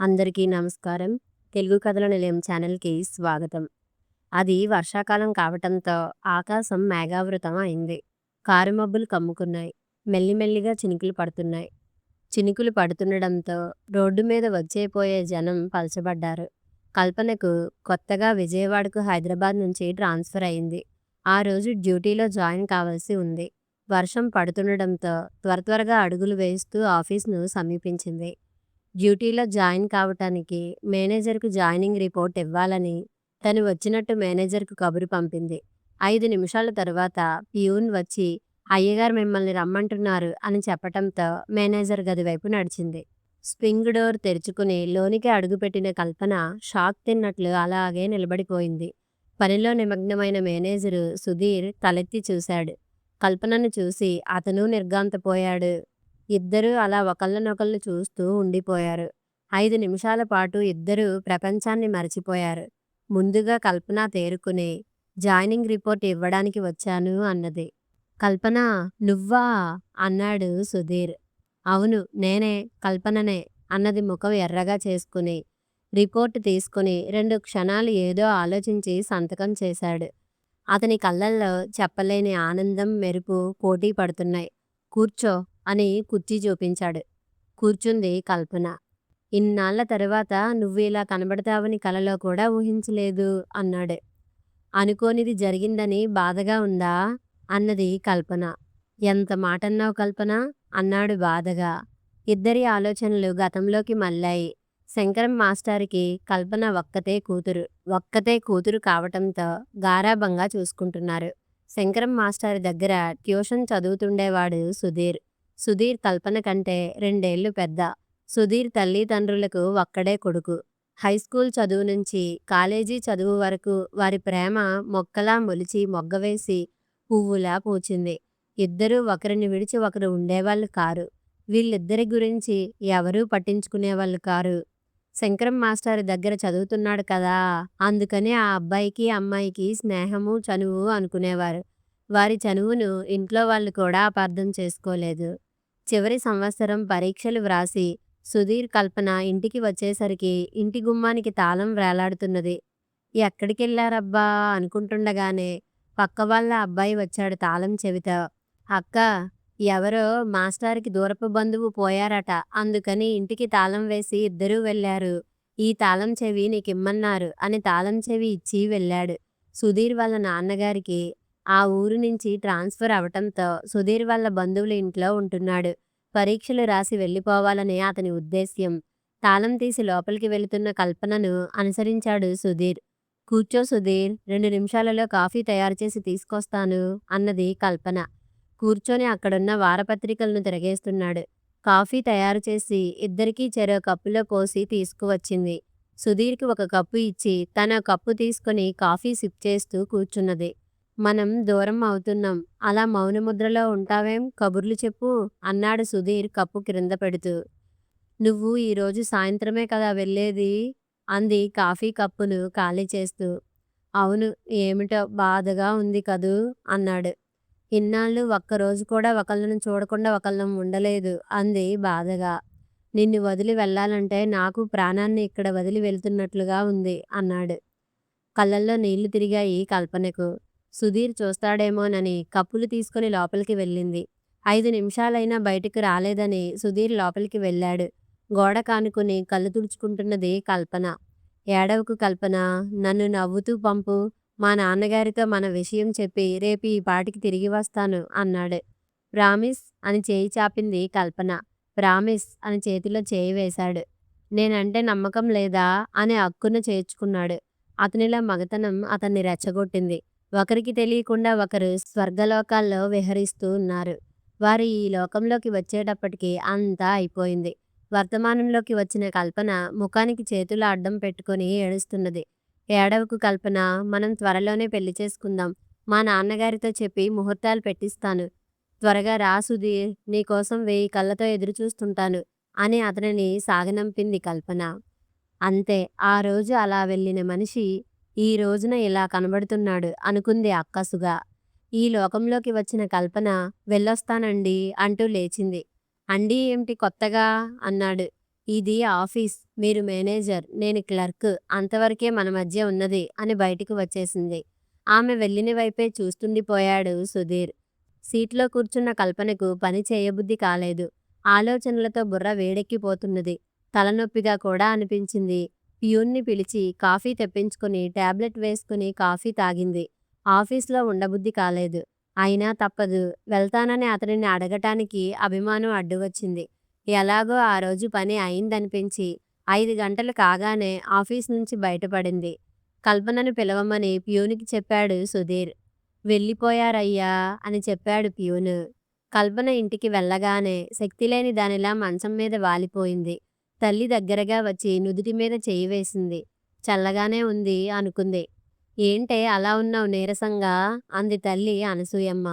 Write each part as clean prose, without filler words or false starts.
అందరికీ నమస్కారం. తెలుగు కథల నిలయం ఛానల్‌కి స్వాగతం. అది వర్షాకాలం కావటంతో ఆకాశం మేఘావృతం అయింది. కారు మబ్బులు కమ్ముకున్నాయి. మెల్లిమెల్లిగా చినుకులు పడుతున్నాయి. చినుకులు పడుతుండడంతో రోడ్డు మీద వచ్చేపోయే జనం పలచబడ్డారు. కల్పనకు కొత్తగా విజయవాడకు హైదరాబాద్ నుంచి ట్రాన్స్‌ఫర్ అయింది. ఆ రోజు డ్యూటీలో జాయిన్ కావాల్సి ఉంది. వర్షం పడుతుండడంతో త్వరగా అడుగులు వేస్తూ ఆఫీస్‌ను సమీపించింది. డ్యూటీలో జాయిన్ కావటానికి మేనేజర్కు జాయినింగ్ రిపోర్ట్ ఇవ్వాలని తను వచ్చినట్టు మేనేజర్కు కబురు పంపింది. 5 నిమిషాల తరువాత ప్యూన్ వచ్చి అయ్యగారు మిమ్మల్ని రమ్మంటున్నారు అని చెప్పటంతో మేనేజర్ గది వైపు నడిచింది. స్వింగ్ డోర్ తెరుచుకుని లోనికి అడుగుపెట్టిన కల్పన షాక్ తిన్నట్లు అలాగే నిలబడిపోయింది. పనిలో నిమగ్నమైన మేనేజరు సుధీర్ తలెత్తి చూశాడు. కల్పనను చూసి అతను నిర్ఘాంతపోయాడు. ఇద్దరూ అలా ఒకళ్ళనొకళ్ళు చూస్తూ ఉండిపోయారు. 5 నిమిషాల పాటు ఇద్దరూ ప్రపంచాన్ని మరచిపోయారు. ముందుగా కల్పన తేరుకుని జాయినింగ్ రిపోర్ట్ ఇవ్వడానికి వచ్చాను అన్నది. కల్పనా, నువ్వా? అన్నాడు సుధీర్. అవును, నేనే, కల్పననే అన్నది ముఖం ఎర్రగా చేసుకుని. రిపోర్ట్ తీసుకుని 2 క్షణాలు ఏదో ఆలోచించి సంతకం చేశాడు. అతని కళ్ళల్లో చెప్పలేని ఆనందం, మెరుపు పోటీ పడుతున్నాయి. కూర్చో అని కుర్చీ చూపించాడు. కూర్చుంది కల్పన. ఇన్నాళ్ల తరువాత నువ్వు ఇలా కనబడతావని కలలో కూడా ఊహించలేదు అన్నాడు. అనుకోనిది జరిగిందని బాధగా ఉందా అన్నది కల్పన. ఎంత మాటన్నావు కల్పన అన్నాడు బాధగా. ఇద్దరి ఆలోచనలు గతంలోకి మళ్ళాయి. శంకరం మాస్టారుకి కల్పన ఒక్కతే కూతురు కావటంతో గారాబంగా చూసుకుంటున్నారు. శంకరం మాస్టారు దగ్గర ట్యూషన్ చదువుతుండేవాడు సుధీర్. సుధీర్ కల్పన కంటే 2 ఏళ్లు పెద్ద. సుధీర్ తల్లిదండ్రులకు ఒక్కడే కొడుకు. హైస్కూల్ చదువు నుంచి కాలేజీ చదువు వరకు వారి ప్రేమ మొక్కలా మొలిచి మొగ్గవేసి పువ్వులా పూచింది. ఇద్దరూ ఒకరిని విడిచి ఒకరు ఉండేవాళ్ళు కారు. వీళ్ళిద్దరి గురించి ఎవరూ పట్టించుకునేవాళ్ళు కారు. శంకరం మాస్టారు దగ్గర చదువుతున్నాడు కదా, అందుకని ఆ అబ్బాయికి అమ్మాయికి స్నేహము చనువు అనుకునేవారు. వారి చనువును ఇంట్లో వాళ్ళు కూడా అపార్థం చేసుకోలేదు. చివరి సంవత్సరం పరీక్షలు వ్రాసి సుధీర్, కల్పన ఇంటికి వచ్చేసరికి ఇంటి గుమ్మానికి తాళం వేలాడుతున్నది. ఎక్కడికెళ్ళారబ్బా అనుకుంటుండగానే పక్క వాళ్ళ అబ్బాయి వచ్చాడు తాళం చెవితో. అక్కా, ఎవరో మాస్టారుకి దూరపు బంధువు పోయారట, అందుకని ఇంటికి తాళం వేసి ఇద్దరూ వెళ్ళారు. ఈ తాళం చెవి నీకిమ్మన్నారు అని తాళం చెవి ఇచ్చి వెళ్ళాడు. సుధీర్ వాళ్ళ నాన్నగారికి ఆ ఊరు నుంచి ట్రాన్స్ఫర్ అవటంతో సుధీర్ వాళ్ళ బంధువుల ఇంట్లో ఉంటున్నాడు. పరీక్షలు రాసి వెళ్ళిపోవాలని అతని ఉద్దేశ్యం. తాళం తీసి లోపలికి వెళుతున్న కల్పనను అనుసరించాడు సుధీర్. కూర్చో సుధీర్, 2 నిమిషాలలో కాఫీ తయారు చేసి తీసుకొస్తాను అన్నది కల్పన. కూర్చొని అక్కడున్న వారపత్రికలను తిరగేస్తున్నాడు. కాఫీ తయారు చేసి ఇద్దరికీ చెరో కప్పులో పోసి తీసుకువచ్చింది. సుధీర్కి ఒక కప్పు ఇచ్చి తన కప్పు తీసుకుని కాఫీ సిప్ చేస్తూ కూర్చున్నది. మనం దూరం అవుతున్నాం, అలా మౌనముద్రలో ఉంటావేం, కబుర్లు చెప్పు అన్నాడు సుధీర్ కప్పు క్రింద పెడుతూ. నువ్వు ఈరోజు సాయంత్రమే కదా వెళ్ళేది అంది కాఫీ కప్పును ఖాళీ చేస్తూ. అవును, ఏమిటో బాధగా ఉంది కదూ అన్నాడు. ఇన్నాళ్ళు ఒక్కరోజు కూడా ఒకళ్ళను చూడకుండా ఒకళ్ళం ఉండలేదు అంది బాధగా. నిన్ను వదిలి వెళ్ళాలంటే నాకు ప్రాణాన్ని ఇక్కడ వదిలి వెళ్తున్నట్లుగా ఉంది అన్నాడు. కళ్ళల్లో నీళ్లు తిరిగాయి కల్పనకు. సుధీర్ చూస్తాడేమోనని కప్పులు తీసుకుని లోపలికి వెళ్ళింది. 5 నిమిషాలైనా బయటికి రాలేదని సుధీర్ లోపలికి వెళ్ళాడు. గోడ కానుకుని కళ్ళు తుడుచుకుంటున్నది కల్పన. ఏడవకు కల్పన, నన్ను నవ్వుతూ పంపు. మా నాన్నగారితో మన విషయం చెప్పి రేపు ఈ పాటికి తిరిగి వస్తాను అన్నాడు. ప్రామిస్ అని చేయి చాపింది కల్పన. ప్రామిస్ అని చేతిలో చేయి వేశాడు. నేనంటే నమ్మకం లేదా అని అక్కున చేర్చుకున్నాడు. అతనిలో మగతనం అతన్ని రెచ్చగొట్టింది. ఒకరికి తెలియకుండా ఒకరు స్వర్గలోకాల్లో విహరిస్తూ ఉన్నారు. వారు ఈ లోకంలోకి వచ్చేటప్పటికి అంతా అయిపోయింది. వర్తమానంలోకి వచ్చిన కల్పన ముఖానికి చేతులు అడ్డం పెట్టుకుని ఏడుస్తున్నది. ఏడవకు కల్పన, మనం త్వరలోనే పెళ్లి చేసుకుందాం. మా నాన్నగారితో చెప్పి ముహూర్తాలు పెట్టిస్తాను. త్వరగా రా సుధీర్, నీకోసం 1000 కళ్ళతో ఎదురుచూస్తుంటాను అని అతనిని సాగనంపింది కల్పన. అంతే, ఆ రోజు అలా వెళ్ళిన మనిషి ఈ రోజున ఇలా కనబడుతున్నాడు అనుకుంది అక్కసుగా. ఈ లోకంలోకి వచ్చిన కల్పన వెళ్ళొస్తానండి అంటూ లేచింది. అండీ ఏమిటి కొత్తగా అన్నాడు. ఇది ఆఫీస్. మీరు మేనేజర్. నేను క్లర్క్. అంతవరకే మన మధ్య ఉన్నది అని బయటికి వచ్చేసింది. ఆమె వెళ్ళిన వైపే చూస్తుండిపోయాడు సుధీర్. సీట్లో కూర్చున్న కల్పనకు పని చేయబుద్ధి కాలేదు. ఆలోచనలతో బుర్ర వేడెక్కిపోతున్నది. తలనొప్పిగా కూడా అనిపించింది. ప్యూన్ని పిలిచి కాఫీ తెప్పించుకుని టాబ్లెట్ వేసుకుని కాఫీ తాగింది. ఆఫీస్లో ఉండబుద్ధి కాలేదు. అయినా తప్పదు. వెళ్తానని అతనిని అడగటానికి అభిమానం అడ్డువచ్చింది. ఎలాగో ఆ రోజు పని అయిందనిపించి 5 గంటలు కాగానే ఆఫీస్ నుంచి బయటపడింది. కల్పనను పిలవమని ప్యూనికి చెప్పాడు సుధీర్. వెళ్ళిపోయారయ్యా అని చెప్పాడు ప్యూను. కల్పన ఇంటికి వెళ్ళగానే శక్తిలేని దానిలా మంచం మీద వాలిపోయింది. తల్లి దగ్గరగా వచ్చి నుదుటి మీద చెయ్యి వేసింది. చల్లగానే ఉంది అనుకుంది. ఏంటే అలా ఉన్నావు నీరసంగా అంది తల్లి అనసూయమ్మ.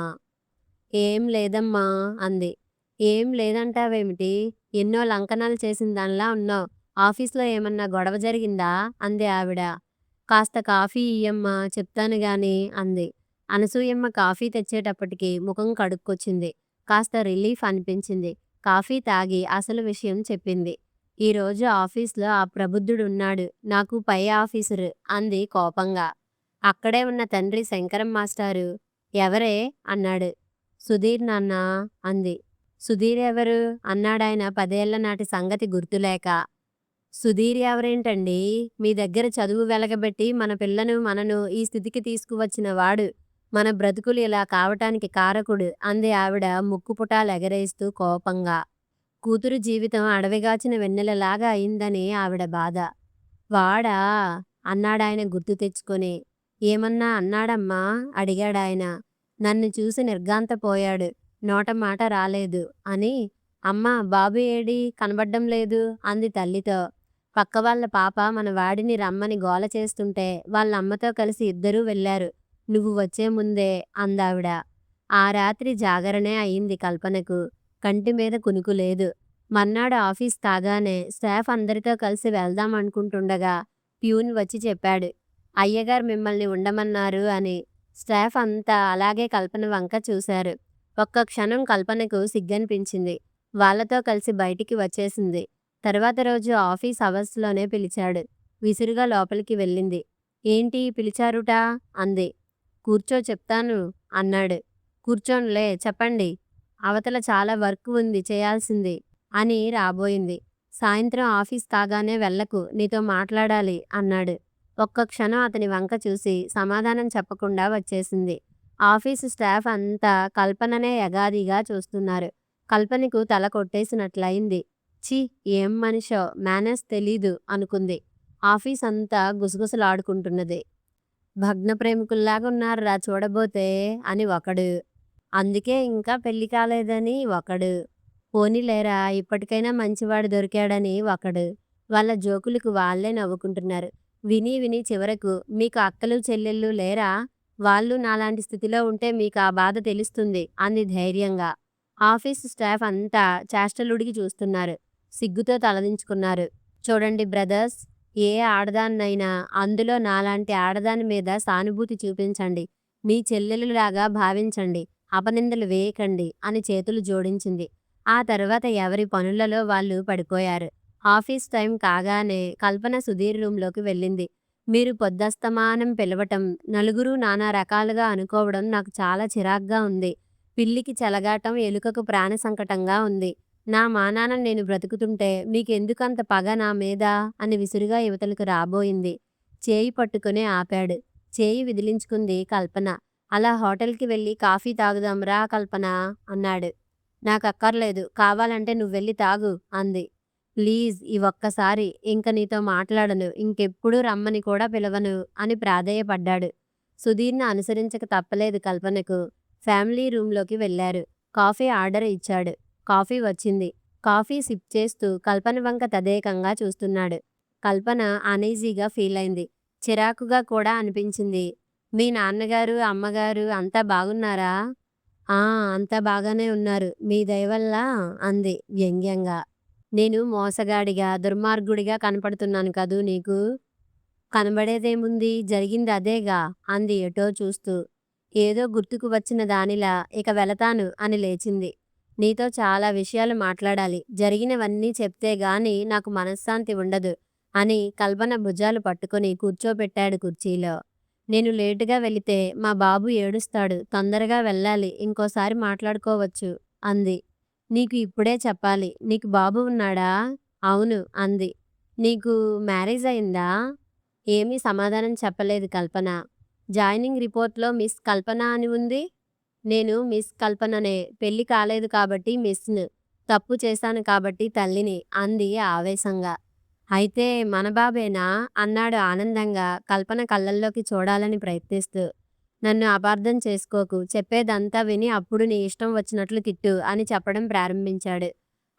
ఏం లేదమ్మా అంది. ఏం లేదంటావేమిటి? ఎన్నో లంకనాలు చేసిన దానిలా ఉన్నావు. ఆఫీస్లో ఏమన్నా గొడవ జరిగిందా అంది ఆవిడ. కాస్త కాఫీ ఇయ్యమ్మా చెప్తాను గాని అంది. అనసూయమ్మ కాఫీ తెచ్చేటప్పటికి ముఖం కడుక్కొచ్చింది. కాస్త రిలీఫ్ అనిపించింది. కాఫీ తాగి అసలు విషయం చెప్పింది. ఈరోజు ఆఫీస్లో ఆ ప్రబుద్ధుడున్నాడు. నాకు పై ఆఫీసరు అంది కోపంగా. అక్కడే ఉన్న తండ్రి శంకరం మాస్టారు. ఎవరే అన్నాడు. సుధీర్ నాన్న అంది. సుధీర్ ఎవరు అన్నాడాయన 10 ఏళ్ల నాటి సంగతి గుర్తులేక. సుధీర్ ఎవరేంటండి? మీ దగ్గర చదువు వెలగబెట్టి మన పిల్లను మనను ఈ స్థితికి తీసుకువచ్చిన వాడు. మన బ్రతుకులు ఇలా కావటానికి కారకుడు అంది ఆవిడ ముక్కుపుటాలెగరేస్తూ కోపంగా. కూతురు జీవితం అడవిగాచిన వెన్నెలలాగా అయిందని ఆవిడ బాధ. వాడా అన్నాడాయన గుర్తు తెచ్చుకొని. ఏమన్నా అన్నాడమ్మా అడిగాడాయన. నన్ను చూసి నిర్ఘాంతపోయాడు. నోట మాట రాలేదు అని. అమ్మా బాబు ఏడి కనబడ్డం లేదు అంది తల్లితో. పక్కవాళ్ళ పాప మన వాడిని రమ్మని గోల చేస్తుంటే వాళ్ళమ్మతో కలిసి ఇద్దరూ వెళ్ళారు. నువ్వు వచ్చే ముందే అందావిడ. ఆ రాత్రి జాగరణే అయింది కల్పనకు. కంటి మీద కునుకు లేదు. మర్నాడు ఆఫీస్ కాగానే స్టాఫ్ అందరితో కలిసి వెళ్దాం అనుకుంటుండగా ప్యూన్ వచ్చి చెప్పాడు. అయ్యగారు మిమ్మల్ని ఉండమన్నారు అని. స్టాఫ్ అంతా అలాగే కల్పన వంక చూశారు. ఒక్క క్షణం కల్పనకు సిగ్గనిపించింది. వాళ్ళతో కలిసి బయటికి వచ్చేసింది. తర్వాత రోజు ఆఫీస్ అవర్స్లోనే పిలిచాడు. విసురుగా లోపలికి వెళ్ళింది. ఏంటి పిలిచారుట అంది. కూర్చో చెప్తాను అన్నాడు. కూర్చోనులే చెప్పండి. అవతల చాలా వర్క్ ఉంది చేయాల్సింది అని రాబోయింది. సాయంత్రం ఆఫీస్ కాగానే వెళ్ళకు నీతో మాట్లాడాలి అన్నాడు. ఒక్క క్షణం అతని వంక చూసి సమాధానం చెప్పకుండా వచ్చేసింది. ఆఫీసు స్టాఫ్ అంతా కల్పననే యగాదిగా చూస్తున్నారు. కల్పనకు తల కొట్టేసినట్లయింది. ఛీ ఏం మనిషో మేనర్స్ తెలీదు అనుకుంది. ఆఫీస్ అంతా గుసగుసలాడుకుంటున్నది. భగ్న ప్రేమికుల్లాగా ఉన్నారురా చూడబోతే అని ఒకడు. అందుకే ఇంకా పెళ్లి కాలేదని ఒకడు. పోనీలేరా ఇప్పటికైనా మంచివాడు దొరికాడని ఒకడు. వాళ్ళ జోకులకు వాళ్ళే నవ్వుకుంటున్నారు. విని విని చివరకు మీకు అక్కలు చెల్లెళ్ళు లేరా? వాళ్ళు నాలాంటి స్థితిలో ఉంటే మీకు ఆ బాధ తెలుస్తుంది అంది ధైర్యంగా. ఆఫీసు స్టాఫ్ అంతా చేష్టలుడిగి చూస్తున్నారు. సిగ్గుతో తలదించుకున్నారు. చూడండి బ్రదర్స్, ఏ ఆడదాన్నైనా అందులో నాలాంటి ఆడదాని మీద సానుభూతి చూపించండి. మీ చెల్లెలులాగా భావించండి. అపనిందలు వేయకండి అని చేతులు జోడించింది. ఆ తర్వాత ఎవరి పనులలో వాళ్ళు పడిపోయారు. ఆఫీస్ టైం కాగానే కల్పన సుధీర్ రూంలోకి వెళ్ళింది. మీరు పొద్దస్తమానం పిలవటం, నలుగురు నానా రకాలుగా అనుకోవడం నాకు చాలా చిరాగ్గా ఉంది. పిల్లికి చెలగాటం ఎలుకకు ప్రాణ సంకటంగా ఉంది. నా మానాన నేను బ్రతుకుతుంటే మీకెందుకంత పగ నా మీద అని విసురుగా యువతలకు రాబోయింది. చేయి పట్టుకుని ఆపాడు. చేయి విదిలించుకుంది కల్పన. అలా హోటల్కి వెళ్ళి కాఫీ తాగుదాం రా కల్పన అన్నాడు. నాకక్కర్లేదు. కావాలంటే నువ్వెళ్ళి తాగు అంది. ప్లీజ్ ఈ ఒక్కసారి ఇంక నీతో మాట్లాడను. ఇంకెప్పుడూ రమ్మని కూడా పిలవను అని ప్రాధేయపడ్డాడు. సుధీర్ని అనుసరించక తప్పలేదు కల్పనకు. ఫ్యామిలీ రూంలోకి వెళ్ళారు. కాఫీ ఆర్డర్ ఇచ్చాడు. కాఫీ వచ్చింది. కాఫీ సిప్ చేస్తూ కల్పన వంక తదేకంగా చూస్తున్నాడు. కల్పన అనీజీగా ఫీల్ అయింది. చిరాకుగా కూడా అనిపించింది. మీ నాన్నగారు అమ్మగారు అంతా బాగున్నారా? ఆ అంతా బాగానే ఉన్నారు. మీ దయవల్ల అంది వ్యంగ్యంగా. నేను మోసగాడిగా దుర్మార్గుడిగా కనపడుతున్నాను కదూ నీకు? కనబడేదేముంది జరిగింది అదేగా అంది ఎటో చూస్తూ. ఏదో గుర్తుకు వచ్చిన దానిలా ఇక వెళతాను అని లేచింది. నీతో చాలా విషయాలు మాట్లాడాలి. జరిగినవన్నీ చెప్తే గాని నాకు మనశ్శాంతి ఉండదు అని కల్పన భుజాలు పట్టుకొని కూర్చోబెట్టాడు కుర్చీలో. నేను లేటుగా వెళితే మా బాబు ఏడుస్తాడు. తొందరగా వెళ్ళాలి. ఇంకోసారి మాట్లాడుకోవచ్చు అంది. నీకు ఇప్పుడే చెప్పాలి. నీకు బాబు ఉన్నాడా? అవును అంది. నీకు మ్యారేజ్ అయిందా? ఏమీ సమాధానం చెప్పలేదు కల్పన. జాయినింగ్ రిపోర్ట్‌లో మిస్ కల్పన అని ఉంది. నేను మిస్ కల్పననే. పెళ్లి కాలేదు కాబట్టి మిస్‌ను. తప్పు చేశాను కాబట్టి తల్లిని అంది ఆవేశంగా. అయితే మన బాబేనా? అన్నాడు ఆనందంగా కల్పన కళ్ళల్లోకి చూడాలని ప్రయత్నిస్తూ. నన్ను అపార్థం చేసుకోకు. చెప్పేదంతా విని అప్పుడు నీ ఇష్టం వచ్చినట్లు తిట్టు అని చెప్పడం ప్రారంభించాడు.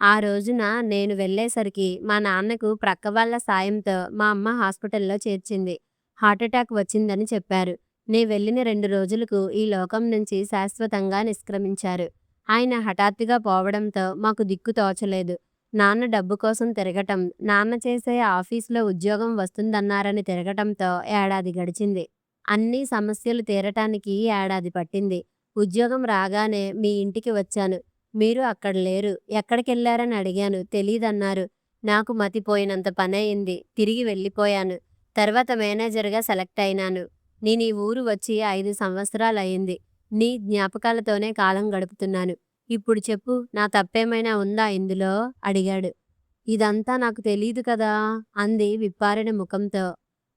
ఆ రోజున నేను వెళ్ళేసరికి మా నాన్నకు ప్రక్కవాళ్ల సాయంతో మా అమ్మ హాస్పిటల్లో చేర్చింది. హార్ట్‌అటాక్ వచ్చిందని చెప్పారు. నే వెళ్ళిన 2 రోజులకు ఈ లోకం నుంచి శాశ్వతంగా నిష్క్రమించారు. ఆయన హఠాత్తుగా పోవడంతో మాకు దిక్కు తోచలేదు. నాన్న డబ్బు కోసం తిరగటం, నాన్న చేసే ఆఫీసులో ఉద్యోగం వస్తుందన్నారని తిరగటంతో ఏడాది గడిచింది. అన్ని సమస్యలు తీరటానికి ఏడాది పట్టింది. ఉద్యోగం రాగానే మీ ఇంటికి వచ్చాను. మీరు అక్కడ లేరు. ఎక్కడికెళ్లారని అడిగాను. తెలీదన్నారు. నాకు మతిపోయినంత పనయింది. తిరిగి వెళ్ళిపోయాను. తర్వాత మేనేజర్‌గా సెలెక్ట్ అయినాను. నేనీ ఊరు వచ్చి 5 సంవత్సరాలయింది. నీ జ్ఞాపకాలతోనే కాలం గడుపుతున్నాను. ఇప్పుడు చెప్పు, నా తప్పేమైనా ఉందా ఇందులో? అడిగాడు. ఇదంతా నాకు తెలీదు కదా అంది విప్పారిన ముఖంతో.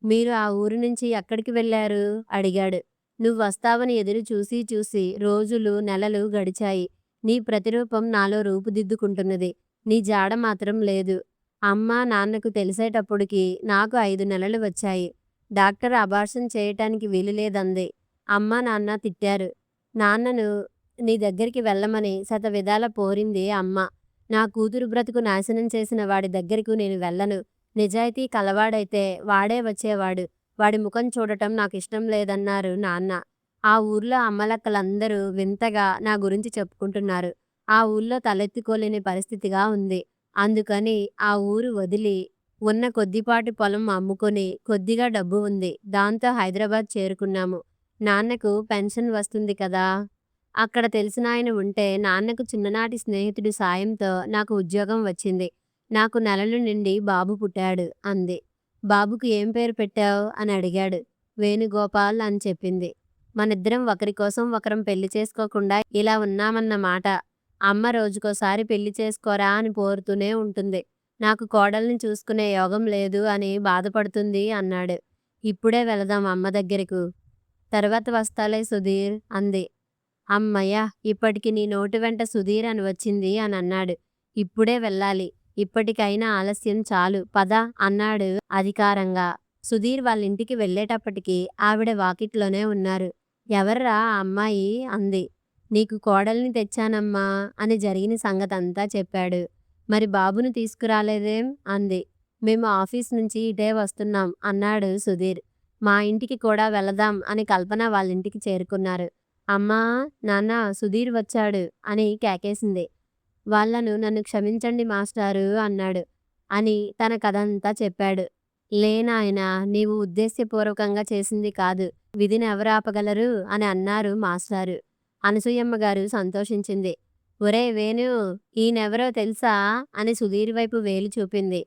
మీరు ఆ ఊరు నుంచి ఎక్కడికి వెళ్ళారు? అడిగాడు. నువ్వొస్తావని ఎదురు చూసి చూసి రోజులు, నెలలు గడిచాయి. నీ ప్రతిరూపం నాలో రూపుదిద్దుకుంటున్నది. నీ జాడ మాత్రం లేదు. అమ్మా, నాన్నకు తెలిసేటప్పటికి నాకు 5 నెలలు వచ్చాయి. డాక్టర్ అబార్షన్ చేయటానికి వీలులేదంది. అమ్మా, నాన్న తిట్టారు. నాన్నను నీ దగ్గరికి వెళ్ళమని శతవిధాల పోరింది అమ్మ. నా కూతురు బ్రతుకు నాశనం చేసిన వాడి దగ్గరకు నేను వెళ్ళను. నిజాయితీ కలవాడైతే వాడే వచ్చేవాడు. వాడి ముఖం చూడటం నాకిష్టం లేదన్నారు నాన్న. ఆ ఊర్లో అమ్మలక్కలందరూ వింతగా నా గురించి చెప్పుకుంటున్నారు. ఆ ఊళ్ళో తలెత్తుకోలేని పరిస్థితిగా ఉంది. అందుకని ఆ ఊరు వదిలి ఉన్న కొద్దిపాటి పొలం అమ్ముకొని కొద్దిగా డబ్బు ఉంది. దాంతో హైదరాబాద్ చేరుకున్నాము. నాన్నకు పెన్షన్ వస్తుంది కదా! అక్కడ తెలిసినాయన ఉంటే నాన్నకు చిన్ననాటి స్నేహితుడి సాయంతో నాకు ఉద్యోగం వచ్చింది. నాకు నెలలు నిండి బాబు పుట్టాడు అంది. బాబుకు ఏం పేరు పెట్టావు? అని అడిగాడు. వేణుగోపాల్ అని చెప్పింది. మనిద్దరం ఒకరి కోసం ఒకరం పెళ్లి చేసుకోకుండా ఇలా ఉన్నామన్న మాట. అమ్మ రోజుకోసారి పెళ్లి చేసుకోరా అని పోరుతూనే ఉంటుంది. నాకు కోడల్ని చూసుకునే యోగం లేదు అని బాధపడుతుంది అన్నాడు. ఇప్పుడే వెళదాం అమ్మ దగ్గరకు. తర్వాత వస్తాలే సుధీర్ అంది. అమ్మయ్య! ఇప్పటికి నీ నోటి వెంట సుధీర్ అని వచ్చింది అని అన్నాడు. ఇప్పుడే వెళ్ళాలి. ఇప్పటికైనా ఆలస్యం చాలు పద అన్నాడు అధికారంగా. సుధీర్ వాళ్ళింటికి వెళ్ళేటప్పటికి ఆవిడ వాకిట్లోనే ఉన్నారు. ఎవర్రా ఆ అమ్మాయి? అంది. నీకు కోడల్ని తెచ్చానమ్మా అని జరిగిన సంగతంతా చెప్పాడు. మరి బాబును తీసుకురాలేదేం? అంది. మేము ఆఫీస్ నుంచి ఇటే వస్తున్నాం అన్నాడు సుధీర్. మా ఇంటికి కూడా వెళదాం అని కల్పన వాళ్ళింటికి చేరుకున్నారు. అమ్మా, నాన్న, సుధీర్ వచ్చాడు అని కేకేసింది. వాళ్ళను నన్ను క్షమించండి మాస్టారు అన్నాడు. అని తన కథంతా చెప్పాడు. లే నాయనా, నీవు ఉద్దేశ్యపూర్వకంగా చేసింది కాదు. విధిని ఎవరాపగలరు అని అన్నారు మాస్టారు. అనసూయమ్మ గారు సంతోషించింది. ఒరేయ్ వేణు, ఈయనెవరో తెలుసా అని సుధీర్ వైపు వేలు చూపింది.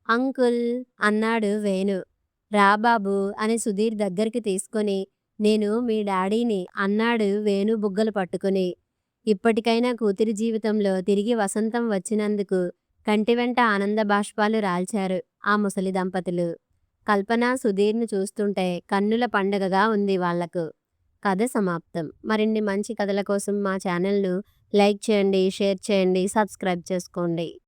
అంకుల్ అన్నాడు వేణు. రా బాబు అని సుధీర్ దగ్గరికి తీసుకొని, నేను మీ డాడీని అన్నాడు వేణు బుగ్గలు పట్టుకుని. ఇప్పటికైనా కూతురి జీవితంలో తిరిగి వసంతం వచ్చినందుకు కంటి వెంట ఆనంద బాష్పాలు రాల్చారు ఆ ముసలి దంపతులు. కల్పన సుధీర్ను చూస్తుంటే కన్నుల పండగగా ఉంది వాళ్లకు. కథ సమాప్తం. మరిన్ని మంచి కథల కోసం మా ఛానల్ను లైక్ చేయండి, షేర్ చేయండి, సబ్స్క్రైబ్ చేసుకోండి.